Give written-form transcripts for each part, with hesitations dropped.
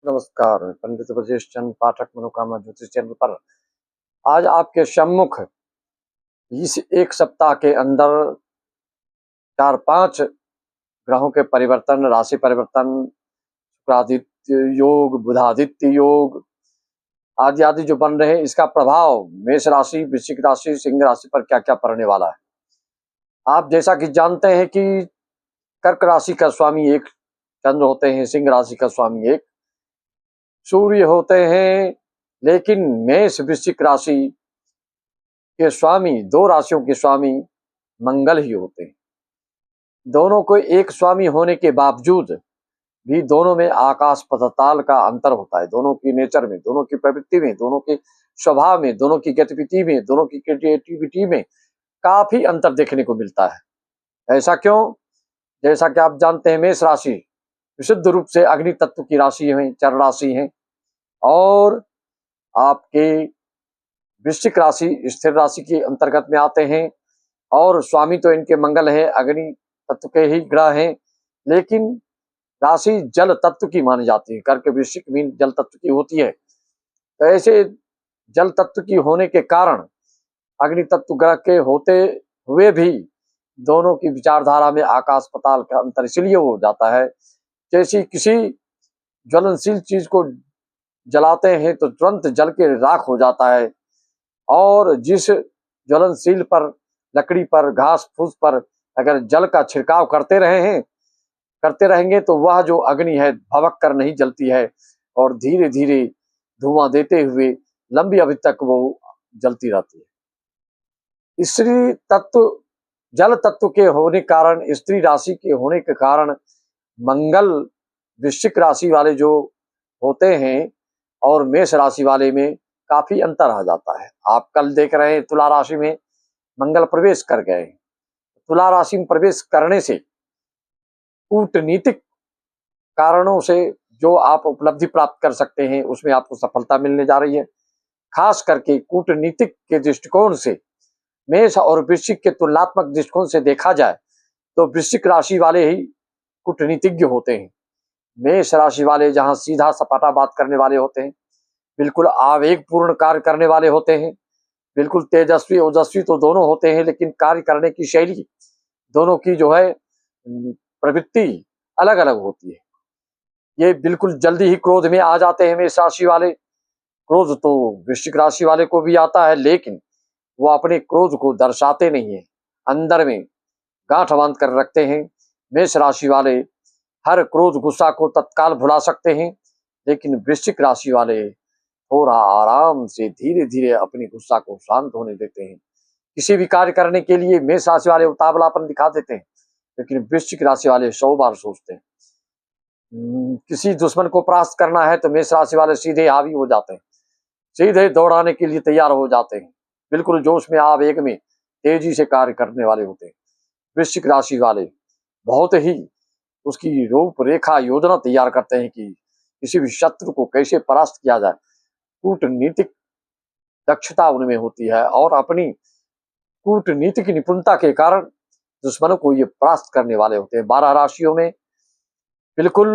नमस्कार, पंडित ब्रजेश चंद्र पाठक मनोकामना ज्योतिष चैनल पर आज आपके सम्मुख इस एक सप्ताह के अंदर 4-5 ग्रहों के परिवर्तन, राशि परिवर्तन, शुक्रादित्य योग, बुधादित्य योग आदि आदि जो बन रहे हैं, इसका प्रभाव मेष राशि, वृश्चिक राशि, सिंह राशि पर क्या क्या पड़ने वाला है। आप जैसा कि जानते हैं कि कर्क राशि का स्वामी एक चंद्र होते हैं, सिंह राशि का स्वामी एक सूर्य होते हैं, लेकिन मेष वृश्चिक राशि के स्वामी, दो राशियों के स्वामी मंगल ही होते हैं। दोनों को एक स्वामी होने के बावजूद भी दोनों में आकाश पताल का अंतर होता है। दोनों की नेचर में, दोनों की प्रवृत्ति में, दोनों के स्वभाव में, दोनों की गतिविधि में, दोनों की क्रिएटिविटी में काफी अंतर देखने को मिलता है। ऐसा क्यों? जैसा कि आप जानते हैं, मेष राशि विशुद्ध रूप से अग्नि तत्व की राशि है, चर राशि है, और आपके वृश्चिक राशि स्थिर राशि के अंतर्गत में आते हैं, और स्वामी तो इनके मंगल है, अग्नि तत्व के ही ग्रह हैं, लेकिन राशि जल तत्व की मानी जाती है। कर्क वृश्चिक मीन जल तत्व की होती है। तो ऐसे जल तत्व की होने के कारण अग्नि तत्व ग्रह के होते हुए भी दोनों की विचारधारा में आकाश पताल का अंतर इसलिए हो जाता है, जैसी किसी ज्वलनशील चीज को जलाते हैं तो तुरंत जल के राख हो जाता है, और जिस ज्वलनशील पर, लकड़ी पर, घास फूस पर अगर जल का छिड़काव करते रहेंगे तो वह जो अग्नि है भभक कर नहीं जलती है, और धीरे धीरे धुआं देते हुए लंबी अवधि तक वो जलती रहती है। स्त्री तत्व, जल तत्व के होने कारण, स्त्री राशि के होने के कारण मंगल वृश्चिक राशि वाले जो होते हैं और मेष राशि वाले में काफी अंतर आ जाता है। आप कल देख रहे हैं तुला राशि में मंगल प्रवेश कर गए। तुला राशि में प्रवेश करने से कूटनीतिक कारणों से जो आप उपलब्धि प्राप्त कर सकते हैं, उसमें आपको सफलता मिलने जा रही है। खास करके कूटनीतिक के दृष्टिकोण से, मेष और वृश्चिक के तुलनात्मक दृष्टिकोण से देखा जाए तो वृश्चिक राशि वाले ही कूटनीतिज्ञ होते हैं। मेष राशि वाले जहां सीधा सपाटा बात करने वाले होते हैं, बिल्कुल आवेगपूर्ण कार्य करने वाले होते हैं, बिल्कुल तेजस्वी ओजस्वी तो दोनों होते हैं, लेकिन कार्य करने की शैली दोनों की जो है प्रवृत्ति अलग अलग होती है। ये बिल्कुल जल्दी ही क्रोध में आ जाते हैं मेष राशि वाले। क्रोध तो वृश्चिक राशि वाले को भी आता है, लेकिन वो अपने क्रोध को दर्शाते नहीं है, अंदर में गांठ बांध कर रखते हैं। मेष राशि वाले हर क्रोध गुस्सा को तत्काल भुला सकते हैं, लेकिन वृश्चिक राशि वाले थोड़ा आराम से धीरे धीरे अपनी गुस्सा को शांत होने देते हैं। किसी भी कार्य करने के लिए मेष राशि वाले उतावलापन दिखा देते हैं, लेकिन वृश्चिक राशि वाले 100 बार सोचते हैं। किसी दुश्मन को परास्त करना है तो मेष राशि वाले सीधे हावी हो जाते हैं, सीधे दौड़ाने के लिए तैयार हो जाते हैं, बिल्कुल जोश में, आवेग में तेजी से कार्य करने वाले होते हैं। वृश्चिक राशि वाले बहुत ही उसकी रूपरेखा योजना तैयार करते हैं कि किसी भी शत्रु को कैसे परास्त किया जाए। कूटनीतिक दक्षता उनमें होती है, और अपनी कूटनीतिक निपुणता के कारण दुश्मनों को ये परास्त करने वाले होते हैं। 12 राशियों में बिल्कुल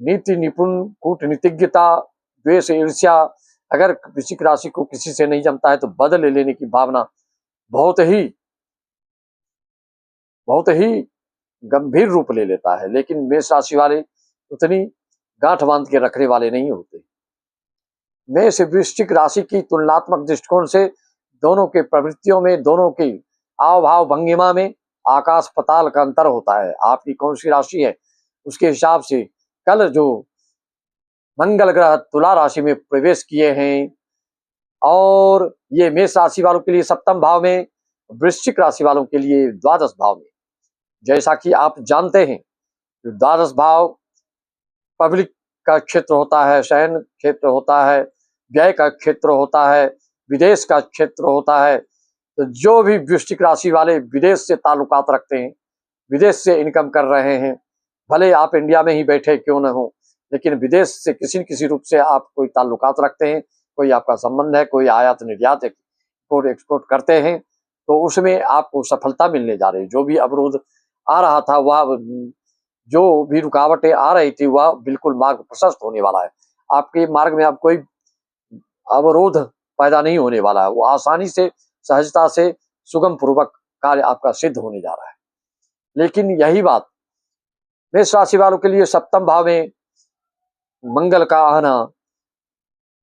नीति निपुण, कूटनीतिज्ञता, द्वेष, ईर्ष्या, अगर वृश्चिक राशि को किसी से नहीं जमता है तो बदले लेने की भावना बहुत ही गंभीर रूप ले लेता है, लेकिन मेष राशि वाले उतनी गांठ बांध के रखने वाले नहीं होते। मेष वृश्चिक राशि की तुलनात्मक दृष्टिकोण से दोनों के प्रवृत्तियों में, दोनों की आव भाव भंगिमा में आकाश पताल का अंतर होता है। आपकी कौन सी राशि है उसके हिसाब से कल जो मंगल ग्रह तुला राशि में प्रवेश किए हैं, और ये मेष राशि वालों के लिए सप्तम भाव में, वृश्चिक राशि वालों के लिए द्वादश भाव में। जैसा कि आप जानते हैं, द्वादश भाव पब्लिक का क्षेत्र होता है, शयन क्षेत्र होता है, व्यय का क्षेत्र होता है, विदेश का क्षेत्र होता है। तो जो भी वृश्चिक राशि वाले विदेश से ताल्लुकात रखते हैं, विदेश से इनकम कर रहे हैं, भले आप इंडिया में ही बैठे क्यों न हो, लेकिन विदेश से किसी न किसी रूप से आप कोई ताल्लुकात रखते हैं, कोई आपका संबंध है, कोई आयात निर्यात इम्पोर्ट एक्सपोर्ट करते हैं, तो उसमें आपको सफलता मिलने जा रही है। जो भी अवरोध आ रहा था वह जो भी रुकावटें आ रही थी वह बिल्कुल मार्ग प्रशस्त होने वाला है। आपके मार्ग में अब कोई अवरोध पैदा नहीं होने वाला है, वो आसानी से, सहजता से, सुगम पूर्वक कार्य आपका सिद्ध होने जा रहा है। लेकिन यही बात मेष राशि वालों के लिए सप्तम भाव में मंगल का आना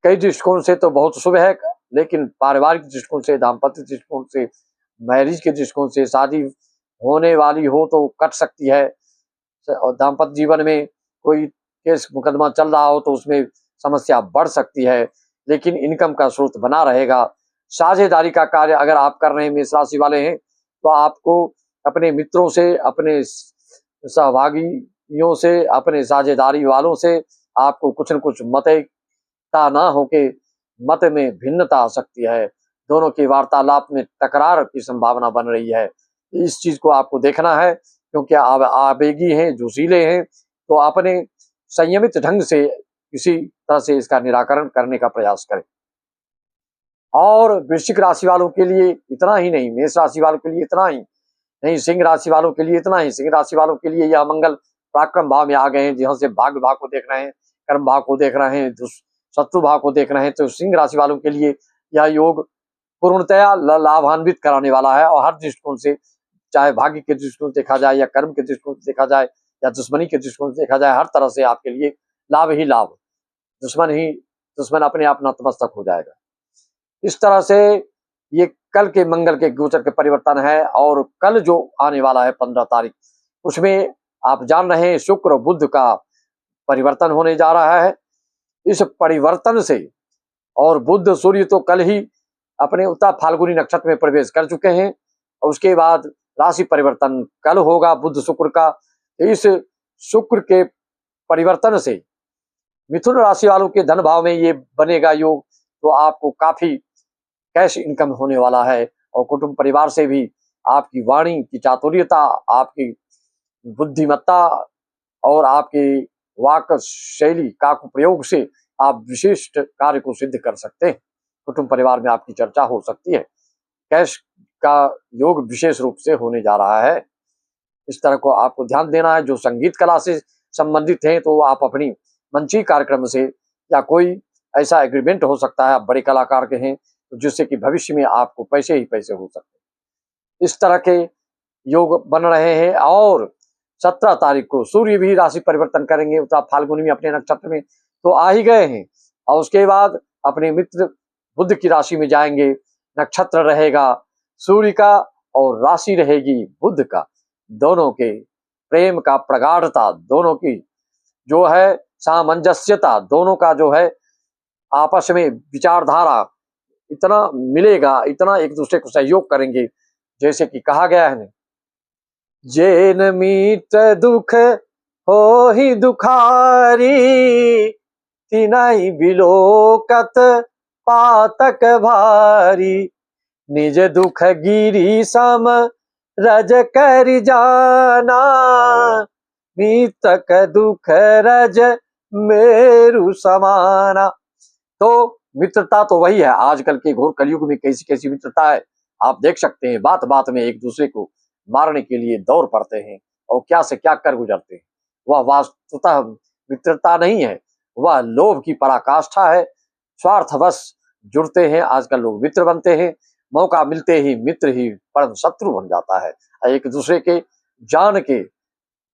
कई दृष्टिकोण से तो बहुत शुभ है, लेकिन पारिवारिक दृष्टिकोण से, दाम्पत्य दृष्टिकोण से, मैरिज के दृष्टिकोण से, शादी होने वाली हो तो कट सकती है, और दाम्पत्य जीवन में कोई केस मुकदमा चल रहा हो तो उसमें समस्या बढ़ सकती है, लेकिन इनकम का स्रोत बना रहेगा। साझेदारी का कार्य अगर आप कर रहे हैं, मेष राशि वाले हैं, तो आपको अपने मित्रों से, अपने सहभागियों से, अपने साझेदारी वालों से आपको कुछ न कुछ मतैकता ना होके मत में भिन्नता आ सकती है। दोनों की वार्तालाप में तकरार की संभावना बन रही है। इस चीज को आपको देखना है, क्योंकि आप आवेगी हैं, जोशीले हैं, तो अपने संयमित ढंग से किसी तरह से इसका निराकरण करने का प्रयास करें। और वृश्चिक राशि वालों के लिए इतना ही नहीं, मेष राशि वालों के लिए इतना ही नहीं, सिंह राशि वालों के लिए इतना ही। सिंह राशि वालों के लिए यह मंगल पराक्रम भाव में आ गए हैं, जहां से भाग्य भाव को देख रहे हैं, कर्म भाव को देख रहे हैं, शत्रु भाव को देख रहे हैं, तो सिंह राशि वालों के लिए यह योग पूर्णतया लाभान्वित कराने वाला है। और हर दृष्टिकोण से, चाहे भाग्य के दृष्टिकोण से देखा जाए, या कर्म के दृष्टिकोण से देखा जाए, या दुश्मनी के दृष्टिकोण से देखा जाए, हर तरह से आपके लिए लाभ ही लाभ, दुश्मन अपने आप नतमस्तक हो जाएगा। इस तरह से ये कल के मंगल के गोचर के परिवर्तन है। और कल जो आने वाला है 15 तारीख, उसमें आप जान रहे हैं शुक्र और बुध का परिवर्तन होने जा रहा है। इस परिवर्तन से, और बुध सूर्य तो कल ही अपने उत्तर फाल्गुनी नक्षत्र में प्रवेश कर चुके हैं, और उसके बाद राशि परिवर्तन कल होगा बुध शुक्र का। इस शुक्र के परिवर्तन से मिथुन राशि वालों के धन भाव में ये बनेगा योग, तो आपको काफी कैश इनकम होने वाला है। और कुटुंब परिवार से भी आपकी वाणी की चातुर्यता, आपकी बुद्धिमत्ता और आपकी वाक शैली का प्रयोग से आप विशिष्ट कार्य को सिद्ध कर सकते हैं। कुटुंब परिवार में आपकी चर्चा हो सकती है। कैश का योग विशेष रूप से होने जा रहा है। इस तरह को आपको ध्यान देना है। जो संगीत कला से संबंधित हैं, तो आप अपनी मंची कार्यक्रम से, या कोई ऐसा एग्रीमेंट हो सकता है, आप बड़े कलाकार के हैं, तो जिससे कि भविष्य में आपको पैसे ही पैसे हो सकते हैं। इस तरह के योग बन रहे हैं। और 17 तारीख को सूर्य भी राशि परिवर्तन करेंगे उत्तर फाल्गुनी में अपने नक्षत्र में, तो आ ही गए हैं। और उसके बाद अपने मित्र बुध की राशि में जाएंगे, नक्षत्र रहेगा सूर्य का और राशि रहेगी बुध का। दोनों के प्रेम का प्रगाढ़ता, दोनों की जो है सामंजस्यता, दोनों का जो है आपस में विचारधारा इतना मिलेगा, इतना एक दूसरे को सहयोग करेंगे, जैसे कि कहा गया है, जेन मीत दुख हो ही दुखारी, तिनाई बिलोकत पातक भारी, निज दुख गिरी सम रज कर जाना, मीतक दुख रज मेरु समाना। तो मित्रता तो वही है। आजकल के घोर कलयुग में कैसी कैसी मित्रता है, आप देख सकते हैं। बात बात में एक दूसरे को मारने के लिए दौड़ पड़ते हैं, और क्या से क्या कर गुजरते हैं। वह वास्तुतः मित्रता नहीं है, वह लोभ की पराकाष्ठा है। स्वार्थवश जुड़ते हैं आजकल लोग, मित्र बनते हैं, मौका मिलते ही मित्र ही परम शत्रु बन जाता है। एक दूसरे के जान के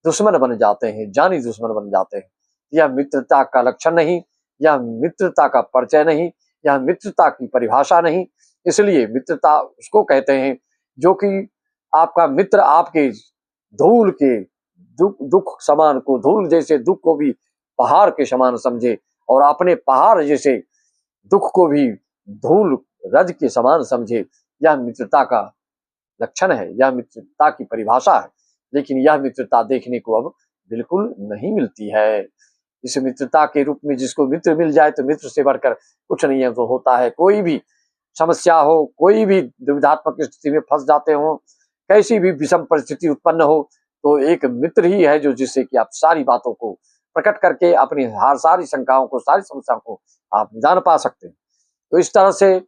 दुश्मन बन जाते हैं, जानी दुश्मन बन जाते हैं। यह मित्रता का लक्षण नहीं, यह मित्रता का परिचय नहीं, यह मित्रता की परिभाषा नहीं। इसलिए मित्रता उसको कहते हैं जो कि आपका मित्र आपके धूल के दुख समान को, धूल जैसे दुख को भी पहाड़ के समान समझे, और अपने पहाड़ जैसे दुख को भी धूल रज के समान समझे। यह मित्रता का लक्षण है, यह मित्रता की परिभाषा है। लेकिन यह मित्रता देखने को अब बिल्कुल नहीं मिलती है। इस मित्रता के रूप में जिसको मित्र मिल जाए तो मित्र से बढ़कर कुछ नहीं है। तो होता है कोई भी समस्या हो, कोई भी दुविधात्मक स्थिति में फंस जाते हो, कैसी भी विषम परिस्थिति उत्पन्न हो, तो एक मित्र ही है जो जिससे कि आप सारी बातों को प्रकट करके अपनी सारी शंकाओं को, सारी समस्याओं को आप निदान पा सकते हैं। तो इस तरह से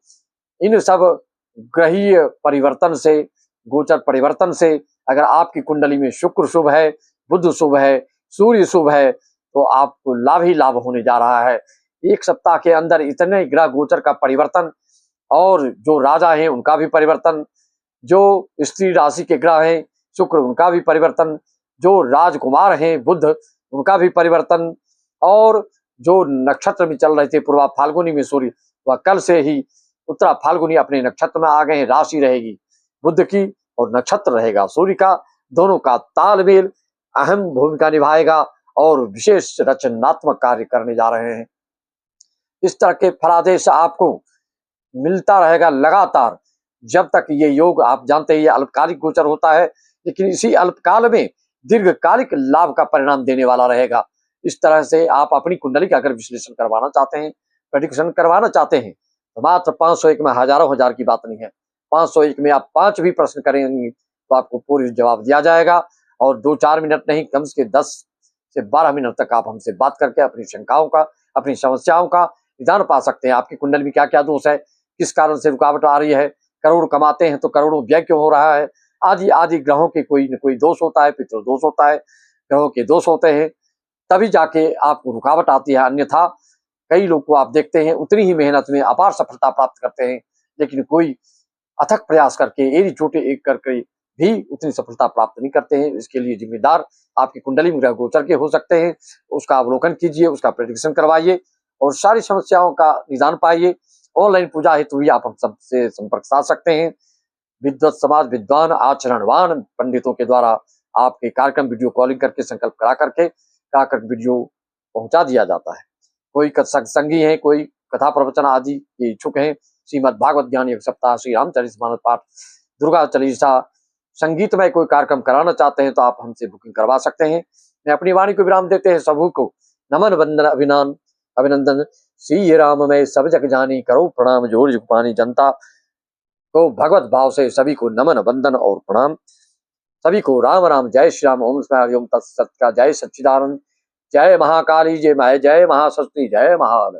इन सब ग्रहीय परिवर्तन से, गोचर परिवर्तन से, अगर आपकी कुंडली में शुक्र शुभ है, बुध शुभ है, सूर्य शुभ है तो आपको लाभ ही लाभ होने जा रहा है। एक सप्ताह के अंदर इतने ग्रह गोचर का परिवर्तन, और जो राजा हैं उनका भी परिवर्तन, जो स्त्री राशि के ग्रह हैं शुक्र उनका भी परिवर्तन, जो राजकुमार हैं बुध उनका भी परिवर्तन, और जो नक्षत्र में चल रहे थे पूर्वा फाल्गुनी में सूर्य, वह कल से ही उत्तरा फाल्गुनी अपने नक्षत्र में आ गए हैं। राशि रहेगी बुध की और नक्षत्र रहेगा सूर्य का, दोनों का तालमेल अहम भूमिका निभाएगा और विशेष रचनात्मक कार्य करने जा रहे हैं। इस तरह के फलादेश आपको मिलता रहेगा लगातार, जब तक ये योग, आप जानते हैं ये अल्पकालिक गोचर होता है, लेकिन इसी अल्पकाल में दीर्घकालिक लाभ का परिणाम देने वाला रहेगा। इस तरह से आप अपनी कुंडली का अगर विश्लेषण करवाना चाहते हैं, प्रेडिक्शन करवाना चाहते हैं, तो मात्र 501 में हजारों हजार की बात नहीं है। 501 में आप 5 भी प्रश्न करेंगे तो आपको पूरी जवाब दिया जाएगा, और 2-4 मिनट नहीं, कम से कम 10 से 12 मिनट तक आप हमसे बात करके अपनी शंकाओं का, अपनी समस्याओं का निदान पा सकते हैं। आपकी कुंडली में क्या क्या दोष है, किस कारण से रुकावट आ रही है, करोड़ कमाते हैं तो करोड़ों व्यय क्यों हो रहा है, आदि आदि ग्रहों के कोई न कोई दोष होता है, पितृ दोष होता है, ग्रहों के दोष होते हैं, तभी जाके आपको रुकावट आती है। अन्यथा कई लोग को आप देखते हैं उतनी ही मेहनत में अपार सफलता प्राप्त करते हैं, लेकिन कोई अथक प्रयास करके एड़ी चोटी एक करके भी उतनी सफलता प्राप्त नहीं करते हैं। इसके लिए जिम्मेदार आपकी कुंडली में ग्रह गोचर के हो सकते हैं। उसका अवलोकन कीजिए, उसका प्रेडिक्शन करवाइए और सारी समस्याओं का निदान पाइए। ऑनलाइन पूजा हेतु भी आप हम सबसे संपर्क साध सकते हैं। विद्वत समाज विद्वान आचरणवान पंडितों के द्वारा आपके कार्यक्रम वीडियो कॉलिंग करके संकल्प कराकर वीडियो पहुंचा दिया जाता है। कोई सत्संगी है, कोई कथा प्रवचन आदि के इच्छुक हैं, श्रीमद् भागवत ज्ञान एक सप्ताह, श्री रामचरितमानस पाठ, दुर्गा चालीसा, संगीतमय कोई कार्यक्रम कराना चाहते हैं तो आप हमसे बुकिंग करवा सकते हैं। मैं अपनी वाणी को विराम देते हैं। सबू को नमन वंदन अभिनंदन। श्री राम में सब जग जानी, करो प्रणाम जोर जुग पानी। जनता को भगवत भाव से सभी को नमन वंदन और प्रणाम। सभी को राम राम, जय श्री राम, ओम ओम तत्सत का जय सच्चिदानंद, जय महाकाली, जय महासरस्वती, जय महाल।